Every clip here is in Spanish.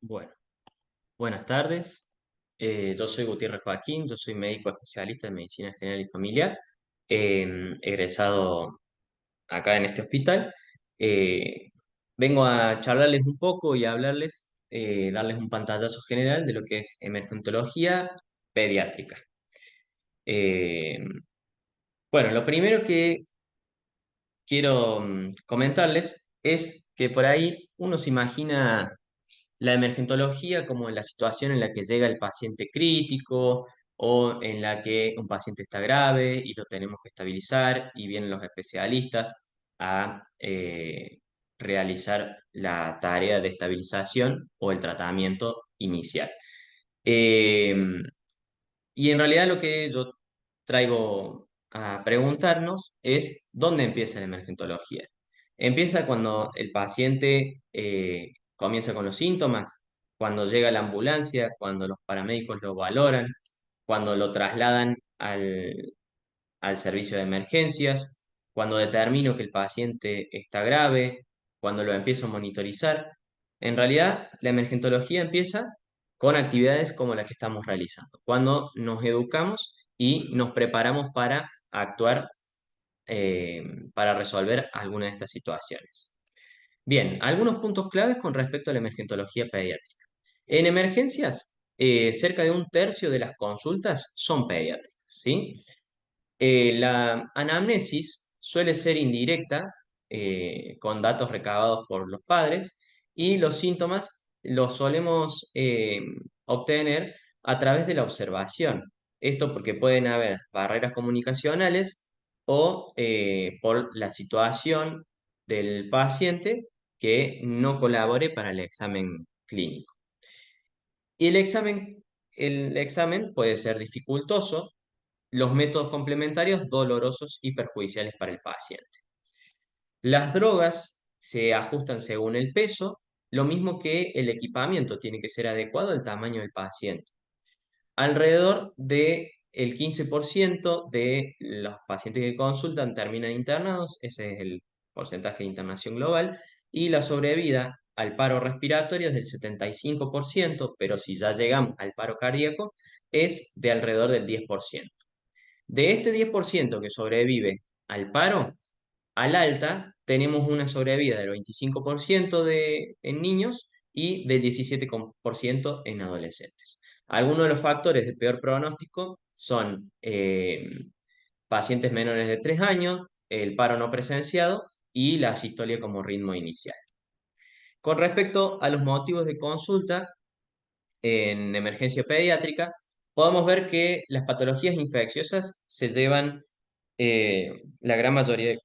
Bueno, buenas tardes. Yo soy Gutiérrez Joaquín, yo soy médico especialista en medicina general y familiar, egresado acá en este hospital. Eh, Vengo a charlarles un poco y a hablarles, darles un pantallazo general de lo que es emergentología pediátrica. Eh, bueno, lo primero que quiero comentarles es que por ahí uno se imagina la emergentología como en la situación en la que llega el paciente crítico o en la que un paciente está grave y lo tenemos que estabilizar y vienen los especialistas a realizar la tarea de estabilización o el tratamiento inicial. Eh, y en realidad lo que yo traigo a preguntarnos es ¿dónde empieza la emergentología? Empieza cuando el paciente comienza con los síntomas, cuando llega la ambulancia, cuando los paramédicos lo valoran, cuando lo trasladan al servicio de emergencias, cuando determino que el paciente está grave, cuando lo empiezo a monitorizar. En realidad, la emergentología empieza con actividades como las que estamos realizando, cuando nos educamos y nos preparamos para actuar, para resolver alguna de estas situaciones. Bien, algunos puntos claves con respecto a la emergentología pediátrica. En emergencias, cerca de un tercio de las consultas son pediátricas, ¿sí? La anamnesis suele ser indirecta, con datos recabados por los padres, y los síntomas los solemos obtener a través de la observación. Esto porque pueden haber barreras comunicacionales o por la situación del paciente que no colabore para el examen clínico. Y el examen puede ser dificultoso, los métodos complementarios dolorosos y perjudiciales para el paciente. Las drogas se ajustan según el peso, lo mismo que el equipamiento tiene que ser adecuado al tamaño del paciente. Alrededor de el 15% de los pacientes que consultan terminan internados, ese es el porcentaje de internación global, y la sobrevida al paro respiratorio es del 75%, pero si ya llegamos al paro cardíaco, es de alrededor del 10%. De este 10% que sobrevive al paro, al alta tenemos una sobrevida del 25% en niños y del 17% en adolescentes. Algunos de los factores de peor pronóstico son pacientes menores de 3 años, el paro no presenciado y la asistolia como ritmo inicial. Con respecto a los motivos de consulta en emergencia pediátrica, podemos ver que las patologías infecciosas se llevan la gran mayoría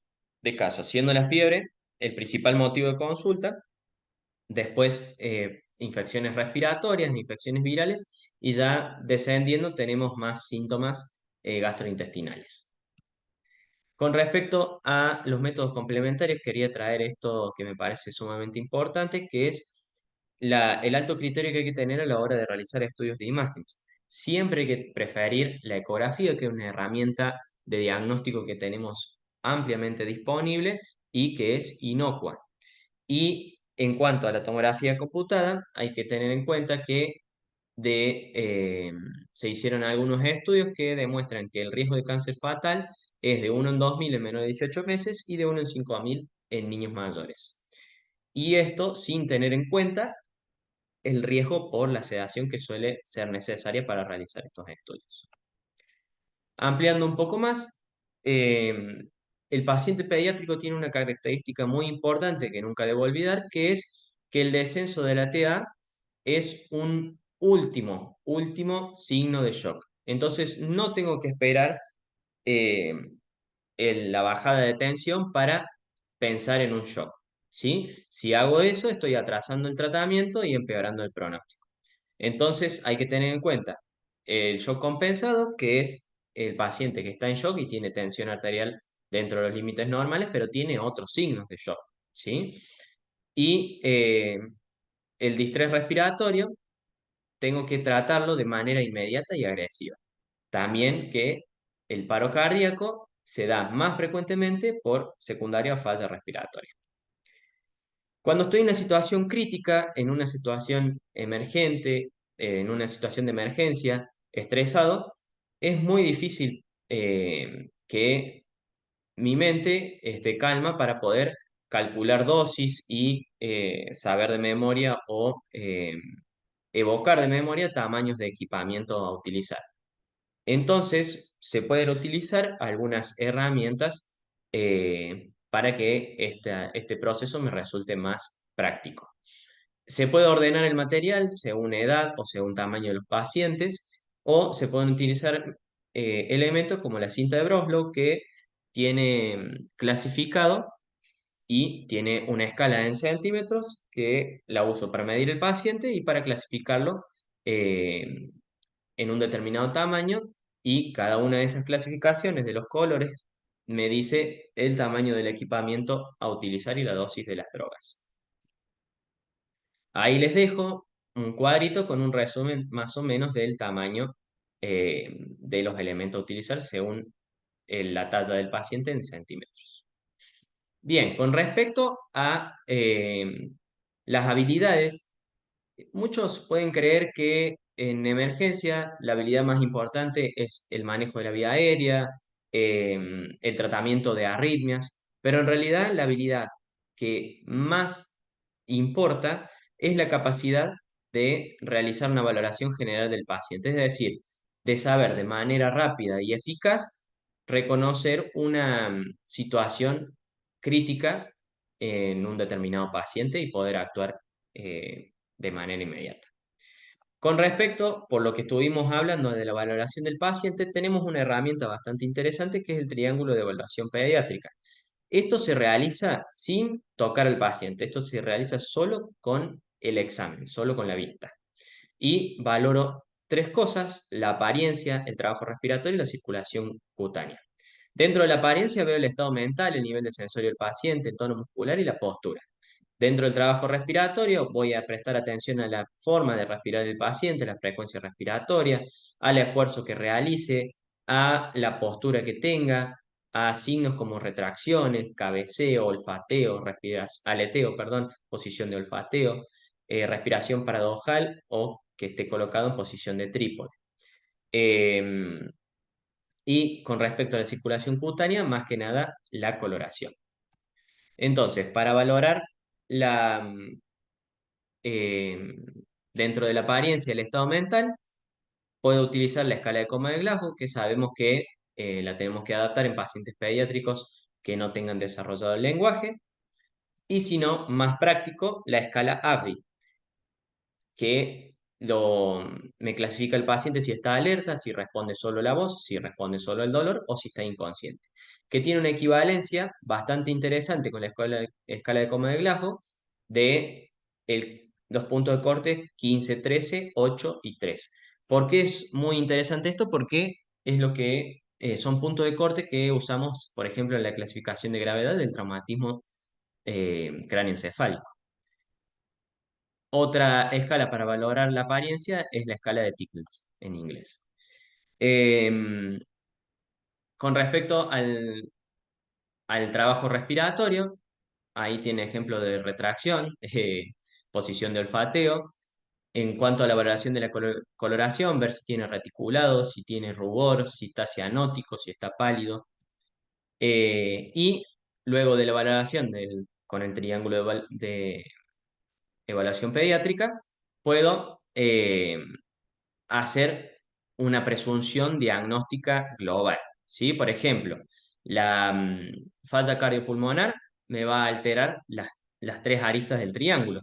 de casos, siendo la fiebre el principal motivo de consulta, después infecciones respiratorias, infecciones virales, y ya descendiendo tenemos más síntomas gastrointestinales. Con respecto a los métodos complementarios, quería traer esto que me parece sumamente importante, que es el alto criterio que hay que tener a la hora de realizar estudios de imágenes. Siempre hay que preferir la ecografía, que es una herramienta de diagnóstico que tenemos ampliamente disponible y que es inocua. Y en cuanto a la tomografía computada, hay que tener en cuenta que de, eh, se hicieron algunos estudios que demuestran que el riesgo de cáncer fatal es de 1 en 2.000 en menos de 18 meses y de 1 en 5.000 en niños mayores. Y esto sin tener en cuenta el riesgo por la sedación que suele ser necesaria para realizar estos estudios. Ampliando un poco más, eh, el paciente pediátrico tiene una característica muy importante que nunca debo olvidar, que es que el descenso de la TA es un último signo de shock. Entonces, no tengo que esperar eh, la bajada de tensión para pensar en un shock, ¿sí? Si hago eso, estoy atrasando el tratamiento y empeorando el pronóstico. Entonces hay que tener en cuenta el shock compensado, que es el paciente que está en shock y tiene tensión arterial dentro de los límites normales, pero tiene otros signos de shock, ¿sí? Y el distrés respiratorio tengo que tratarlo de manera inmediata y agresiva. También que el paro cardíaco se da más frecuentemente por secundaria a falla respiratoria. Cuando estoy en una situación crítica, en una situación emergente, en una situación de emergencia, estresado, es muy difícil que mi mente esté calma para poder calcular dosis y saber de memoria o evocar de memoria tamaños de equipamiento a utilizar. Entonces, se pueden utilizar algunas herramientas para que este proceso me resulte más práctico. Se puede ordenar el material según edad o según tamaño de los pacientes, o se pueden utilizar elementos como la cinta de Breslow que tiene clasificado y tiene una escala en centímetros que la uso para medir el paciente y para clasificarlo eh, en un determinado tamaño, y cada una de esas clasificaciones de los colores me dice el tamaño del equipamiento a utilizar y la dosis de las drogas. Ahí les dejo un cuadrito con un resumen más o menos del tamaño de los elementos a utilizar según la talla del paciente en centímetros. Bien, con respecto a las habilidades, muchos pueden creer que en emergencia la habilidad más importante es el manejo de la vía aérea, el tratamiento de arritmias, pero en realidad la habilidad que más importa es la capacidad de realizar una valoración general del paciente, es decir, de saber de manera rápida y eficaz reconocer una situación crítica en un determinado paciente y poder actuar de manera inmediata. Con respecto, por lo que estuvimos hablando de la valoración del paciente, tenemos una herramienta bastante interesante que es el triángulo de evaluación pediátrica. Esto se realiza sin tocar al paciente, esto se realiza solo con el examen, solo con la vista. Y valoro tres cosas: la apariencia, el trabajo respiratorio y la circulación cutánea. Dentro de la apariencia veo el estado mental, el nivel de sensorio del paciente, el tono muscular y la postura. Dentro del trabajo respiratorio voy a prestar atención a la forma de respirar del paciente, la frecuencia respiratoria, al esfuerzo que realice, a la postura que tenga, a signos como retracciones, cabeceo, olfateo, aleteo, perdón, posición de olfateo, respiración paradojal o que esté colocado en posición de trípode. Em, y con respecto a la circulación cutánea, más que nada la coloración. Entonces, para valorar la, eh, dentro de la apariencia y el estado mental, puedo utilizar la escala de coma de Glasgow, que sabemos que la tenemos que adaptar en pacientes pediátricos que no tengan desarrollado el lenguaje, y si no, más práctico, la escala ABRI, que me clasifica el paciente si está alerta, si responde solo la voz, si responde solo el dolor o si está inconsciente, que tiene una equivalencia bastante interesante con la escala de coma de Glasgow de los puntos de corte 15, 13, 8 y 3. ¿Por qué es muy interesante esto? Porque es lo que son puntos de corte que usamos, por ejemplo, en la clasificación de gravedad del traumatismo cráneoencefálico. Otra escala para valorar la apariencia es la escala de Tickles en inglés. Em, con respecto al trabajo respiratorio, ahí tiene ejemplo de retracción, posición de olfateo. En cuanto a la valoración de la coloración, ver si tiene reticulado, si tiene rubor, si está cianótico, si está pálido. Y luego de la valoración con el triángulo de evaluación pediátrica, puedo hacer una presunción diagnóstica global, ¿sí? Por ejemplo, la falla cardiopulmonar me va a alterar las tres aristas del triángulo.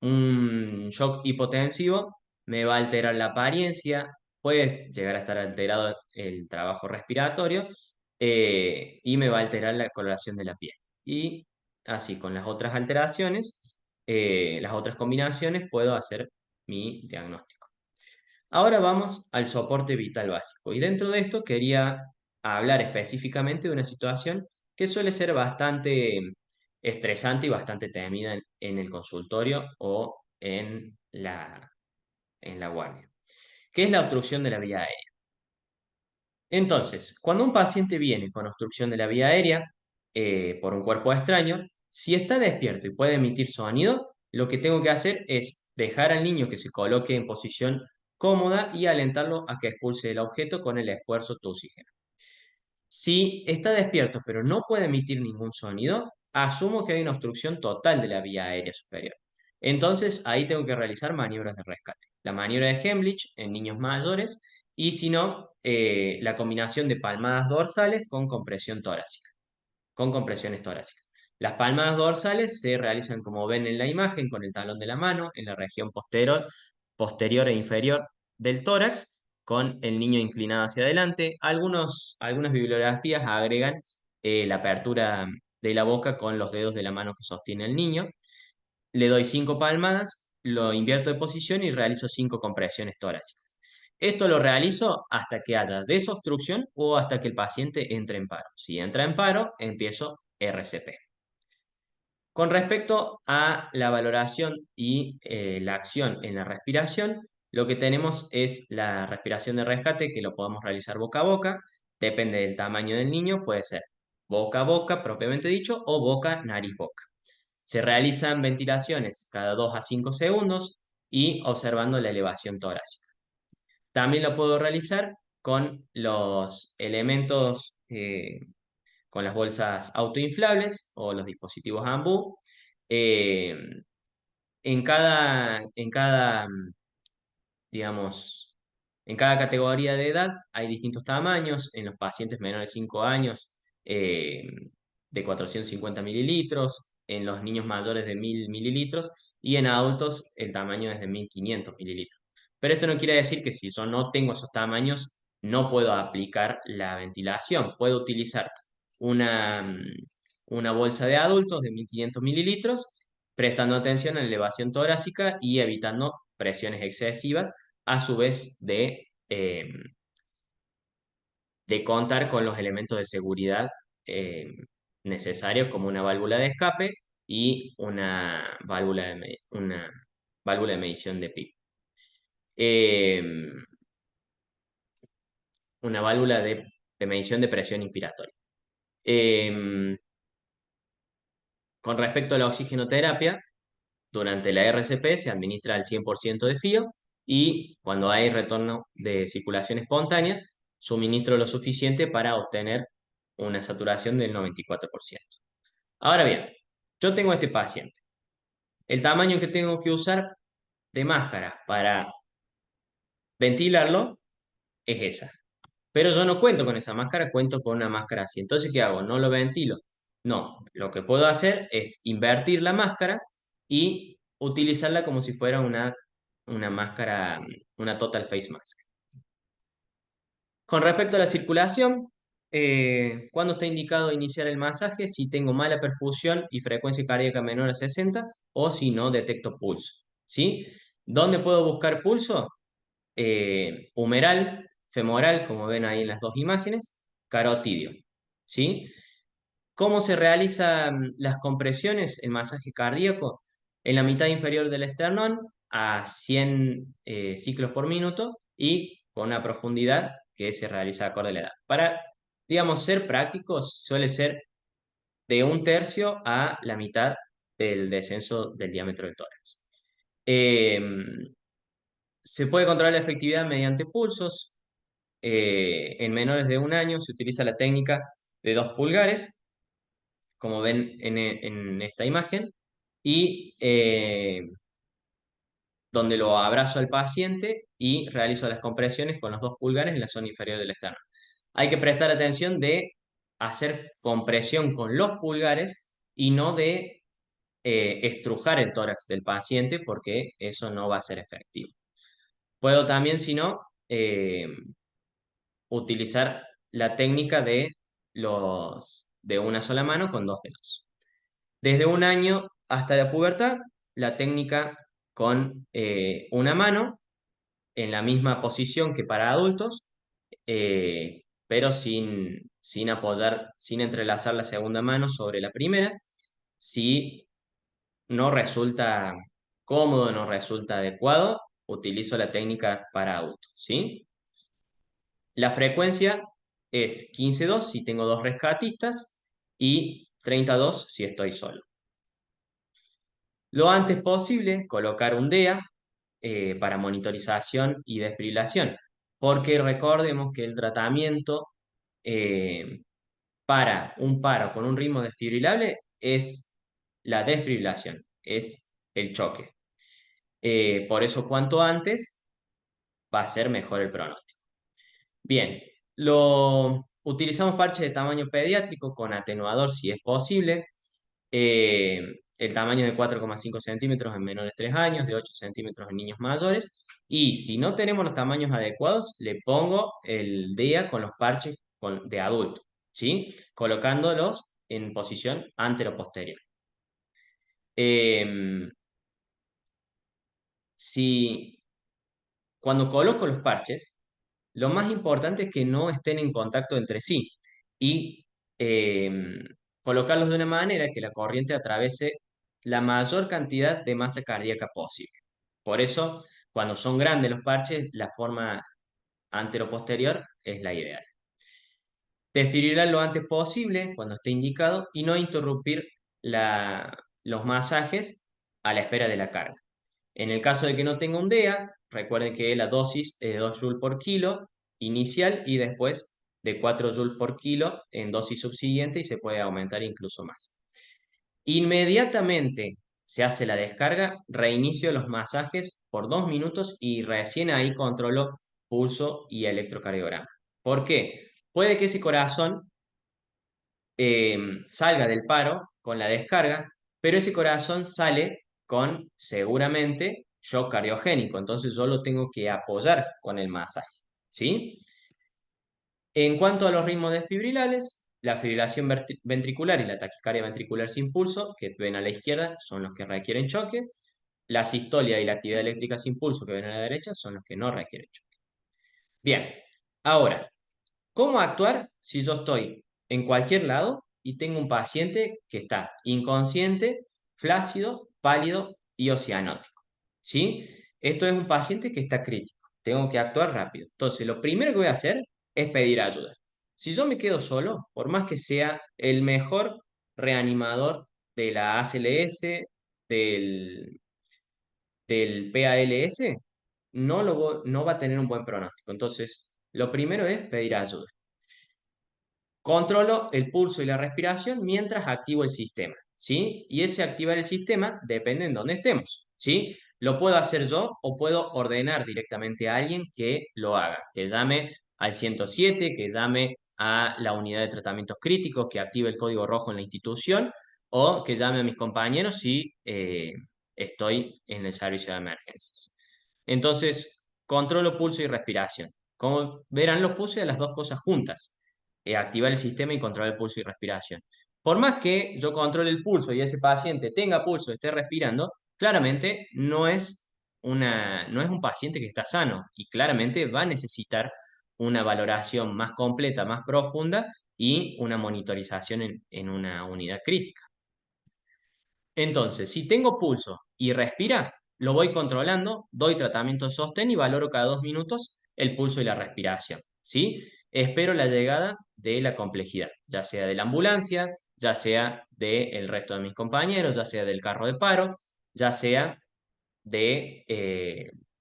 Un shock hipotensivo me va a alterar la apariencia, puede llegar a estar alterado el trabajo respiratorio y me va a alterar la coloración de la piel. Y así, con las otras alteraciones, las otras combinaciones, puedo hacer mi diagnóstico. Ahora vamos al soporte vital básico. Y dentro de esto quería hablar específicamente de una situación que suele ser bastante estresante y bastante temida en el consultorio o en la guardia, que es la obstrucción de la vía aérea. Entonces, cuando un paciente viene con obstrucción de la vía aérea por un cuerpo extraño, Si está despierto y puede emitir sonido, lo que tengo que hacer es dejar al niño que se coloque en posición cómoda y alentarlo a que expulse el objeto con el esfuerzo de oxígeno. Si está despierto pero no puede emitir ningún sonido, asumo que hay una obstrucción total de la vía aérea superior. Entonces ahí tengo que realizar maniobras de rescate. La maniobra de Heimlich en niños mayores y si no, la combinación de palmadas dorsales con compresión torácica, con compresiones torácicas. Las palmadas dorsales se realizan como ven en la imagen con el talón de la mano en la región posterior e inferior del tórax, con el niño inclinado hacia adelante. Algunas bibliografías agregan la apertura de la boca con los dedos de la mano que sostiene el niño. Le doy 5 palmadas, lo invierto de posición y realizo 5 compresiones torácicas. Esto lo realizo hasta que haya desobstrucción o hasta que el paciente entre en paro. Si entra en paro, empiezo RCP. Con respecto a la valoración y la acción en la respiración, lo que tenemos es la respiración de rescate, que lo podemos realizar boca a boca, depende del tamaño del niño, puede ser boca a boca, propiamente dicho, o boca, nariz, boca. Se realizan ventilaciones cada 2 a 5 segundos y observando la elevación torácica. También lo puedo realizar con los elementos, con las bolsas autoinflables o los dispositivos AMBU. Eh, digamos, en cada categoría de edad hay distintos tamaños. En los pacientes menores de 5 años, eh, de 450 mililitros, en los niños mayores de 1000 mililitros y en adultos el tamaño es de 1500 mililitros. Pero esto no quiere decir que si yo no tengo esos tamaños, no puedo aplicar la ventilación. Puedo utilizar una, una bolsa de adultos de 1500 mililitros, prestando atención a la elevación torácica y evitando presiones excesivas, a su vez de contar con los elementos de seguridad necesarios como una válvula de escape y una válvula de medición de PIP. Eh, una válvula de medición de presión inspiratoria. Eh, con respecto a la oxigenoterapia, durante la RCP se administra al 100% de fío y cuando hay retorno de circulación espontánea, suministro lo suficiente para obtener una saturación del 94%. Ahora bien, yo tengo a este paciente. El tamaño que tengo que usar de máscara para ventilarlo es esa. Pero yo no cuento con esa máscara, cuento con una máscara así. Entonces, ¿qué hago? No lo ventilo. No, lo que puedo hacer es invertir la máscara y utilizarla como si fuera una máscara, una total face mask. Con respecto a la circulación, ¿cuándo está indicado iniciar el masaje? Si tengo mala perfusión y frecuencia cardíaca menor a 60 o si no detecto pulso. ¿Sí? ¿Dónde puedo buscar pulso? Humeral, femoral, como ven ahí en las dos imágenes, carotidio. ¿Sí? ¿Cómo se realizan las compresiones, el masaje cardíaco? En la mitad inferior del esternón a 100 ciclos por minuto y con una profundidad que se realiza acorde a la edad. Para, digamos, ser prácticos, suele ser de 1/3 a la mitad del descenso del diámetro del tórax. Eh, Se puede controlar la efectividad mediante pulsos. En menores de 1 año se utiliza la técnica de 2 pulgares, como ven en esta imagen, y donde lo abrazo al paciente y realizo las compresiones con los 2 pulgares en la zona inferior del esternón. Hay que prestar atención de hacer compresión con los pulgares y no de estrujar el tórax del paciente porque eso no va a ser efectivo. Puedo también, si no, utilizar la técnica de una sola mano con 2 dedos. Desde 1 año hasta la pubertad, la técnica con una mano en la misma posición que para adultos, pero sin apoyar, sin entrelazar la segunda mano sobre la primera. Si no resulta cómodo, no resulta adecuado, utilizo la técnica para adultos, ¿sí? La frecuencia es 15-2 si tengo dos rescatistas y 32 si estoy solo. Lo antes posible, colocar un DEA para monitorización y desfibrilación, porque recordemos que el tratamiento eh, para un paro con un ritmo desfibrilable es la desfibrilación, es el choque. Por eso, cuanto antes va a ser mejor el pronóstico. Bien, utilizamos parches de tamaño pediátrico con atenuador si es posible. Eh, el tamaño de 4,5 centímetros en menores de 3 años, de 8 centímetros en niños mayores. Y si no tenemos los tamaños adecuados, le pongo el DEA con los parches de adulto, ¿sí? Colocándolos en posición antero-posterior. Eh, si Cuando coloco los parches, lo más importante es que no estén en contacto entre sí y eh, colocarlos de una manera que la corriente atraviese la mayor cantidad de masa cardíaca posible. Por eso, cuando son grandes los parches, la forma antero-posterior es la ideal. Desfibrilar lo antes posible cuando esté indicado y no interrumpir los masajes a la espera de la carga. En el caso de que no tenga un DEA, recuerden que la dosis es de 2 joules por kilo inicial y después de 4 joules por kilo en dosis subsiguiente y se puede aumentar incluso más. Inmediatamente se hace la descarga, reinicio los masajes por 2 minutos y recién ahí controlo pulso y electrocardiograma. ¿Por qué? Puede que ese corazón salga del paro con la descarga, pero ese corazón sale con seguramente shock cardiogénico, entonces yo lo tengo que apoyar con el masaje, ¿sí? En cuanto a los ritmos desfibrilables, la fibrilación ventricular y la taquicardia ventricular sin pulso, que ven a la izquierda, son los que requieren choque. La sistolia y la actividad eléctrica sin pulso, que ven a la derecha, son los que no requieren choque. Bien, ahora, ¿cómo actuar si yo estoy en cualquier lado y tengo un paciente que está inconsciente, flácido, pálido y oceanótico? ¿Sí? Esto es un paciente que está crítico. Tengo que actuar rápido. Entonces, lo primero que voy a hacer es pedir ayuda. Si yo me quedo solo, por más que sea el mejor reanimador de la ACLS, del, del PALS, no va a tener un buen pronóstico. Entonces, lo primero es pedir ayuda. Controlo el pulso y la respiración mientras activo el sistema, ¿sí? Y ese activar el sistema depende en dónde estemos, ¿sí? Lo puedo hacer yo o puedo ordenar directamente a alguien que lo haga, que llame al 107, que llame a la unidad de tratamientos críticos, que active el código rojo en la institución o que llame a mis compañeros si estoy en el servicio de emergencias. Entonces, controlo pulso y respiración. Como verán, lo puse a las dos cosas juntas activar el sistema y controlar el pulso y respiración. Por más que yo controle el pulso y ese paciente tenga pulso, esté respirando, claramente no es un paciente que está sano y claramente va a necesitar una valoración más completa, más profunda y una monitorización en una unidad crítica. Entonces, si tengo pulso y respira, lo voy controlando, doy tratamiento de sostén y valoro cada 2 minutos el pulso y la respiración, ¿sí? Espero la llegada de la complejidad, ya sea de la ambulancia, ya sea del resto de mis compañeros, ya sea del carro de paro, ya sea de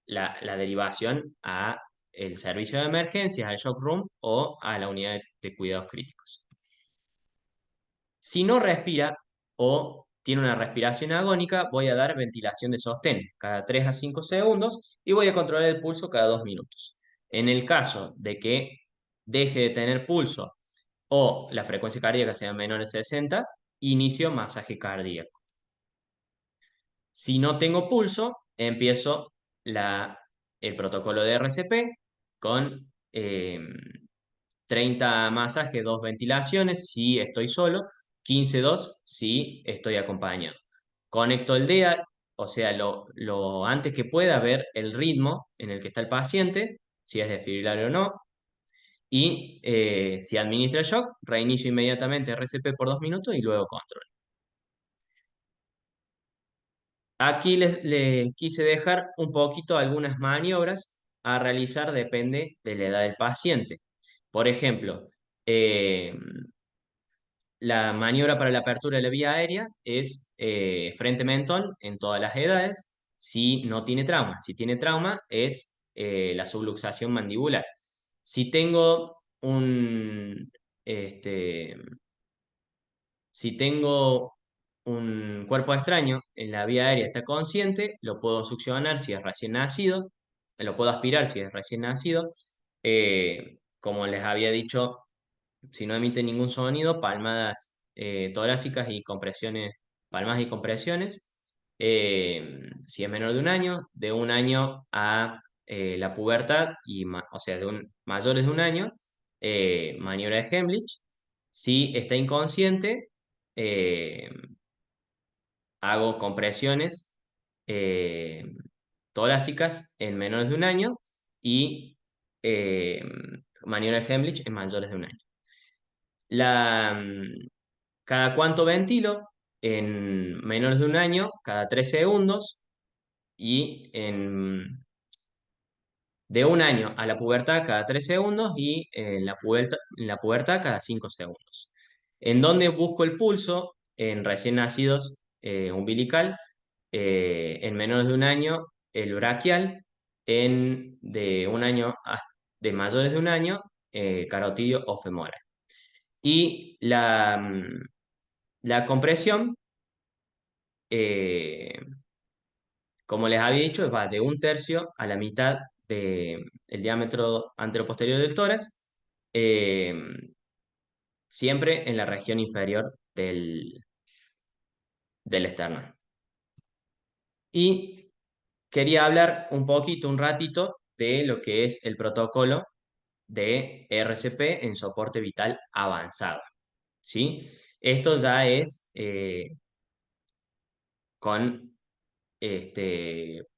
la derivación a el servicio de emergencias, al shock room o a la unidad de cuidados críticos. Si no respira o tiene una respiración agónica, voy a dar ventilación de sostén cada 3 a 5 segundos y voy a controlar el pulso cada 2 minutos. En el caso de que deje de tener pulso o la frecuencia cardíaca sea menor de 60, inicio masaje cardíaco. Si no tengo pulso, empiezo el protocolo de RCP con 30 masajes, 2 ventilaciones si estoy solo, 15-2 si estoy acompañado. Conecto el DEA, o sea, lo antes que pueda ver el ritmo en el que está el paciente, si es desfibrilario o no, y si administra shock, reinicio inmediatamente RCP por 2 minutos y luego control. Aquí les quise dejar un poquito algunas maniobras a realizar, depende de la edad del paciente. Por ejemplo, la maniobra para la apertura de la vía aérea es frente-mentón en todas las edades, si no tiene trauma. Si tiene trauma, es la subluxación mandibular. Si tengo este, si tengo un cuerpo extraño en la vía aérea está consciente, lo puedo succionar si es recién nacido, lo puedo aspirar si es recién nacido. Como les había dicho, si no emite ningún sonido, palmadas torácicas y compresiones, palmadas y compresiones. Si es menor de un año a la pubertad, o sea, mayores de un año, maniobra de Heimlich. Si está inconsciente, eh, hago compresiones eh, torácicas en menores de un año y eh, maniobra de Heimlich en mayores de un año. Cada cuánto ventilo, en menores de un año, cada 3 segundos, y de un año a la pubertad cada 3 segundos y en la pubertad cada 5 segundos. ¿En dónde busco el pulso? En recién nacidos umbilical, en menores de un año el braquial, de un año de mayores de un año carotidio o femoral. Y la compresión, eh, como les había dicho, va de un tercio a la mitad del diámetro anteroposterior del tórax, eh, siempre en la región inferior del esternón. Y quería hablar un poquito, un ratito, de lo que es el protocolo de RCP en soporte vital avanzado. ¿Sí? Esto ya es con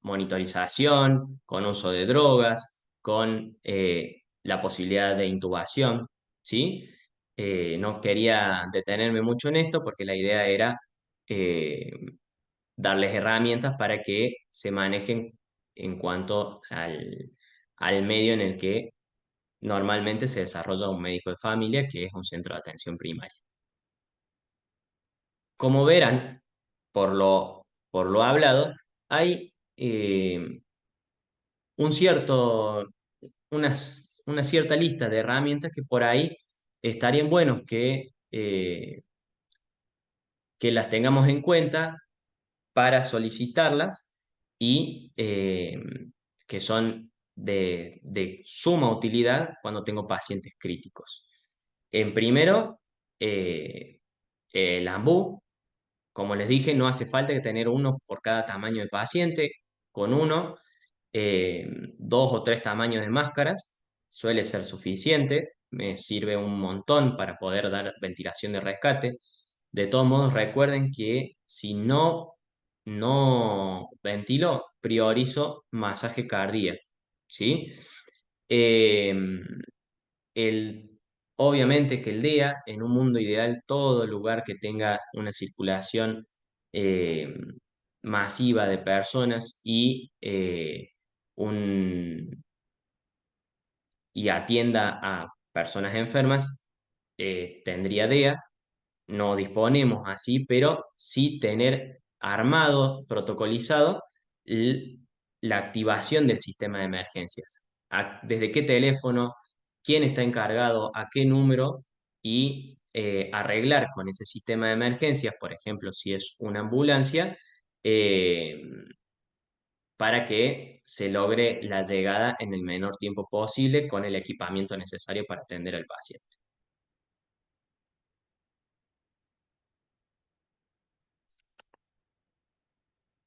monitorización, con uso de drogas, con la posibilidad de intubación, ¿sí? No quería detenerme mucho en esto porque la idea era eh, darles herramientas para que se manejen en cuanto al medio en el que normalmente se desarrolla un médico de familia, que es un centro de atención primaria. Como verán, por lo hablado, hay un cierto, una cierta lista de herramientas que por ahí estarían buenos que las tengamos en cuenta para solicitarlas y que son de suma utilidad cuando tengo pacientes críticos. En primero, el AMBU. Como les dije, no hace falta que tener uno por cada tamaño de paciente. Con uno, eh, dos o tres tamaños de máscaras suele ser suficiente. Me sirve un montón para poder dar ventilación de rescate. De todos modos, recuerden que si no ventilo, priorizo masaje cardíaco, ¿sí? Eh, obviamente que el DEA, en un mundo ideal, todo lugar que tenga una circulación eh, masiva de personas un, y atienda a personas enfermas, tendría DEA. No disponemos así, pero sí tener armado, protocolizado, l- la activación del sistema de emergencias. Desde qué teléfono, quién está encargado, a qué número y arreglar con ese sistema de emergencias, por ejemplo, si es una ambulancia, eh, para que se logre la llegada en el menor tiempo posible con el equipamiento necesario para atender al paciente.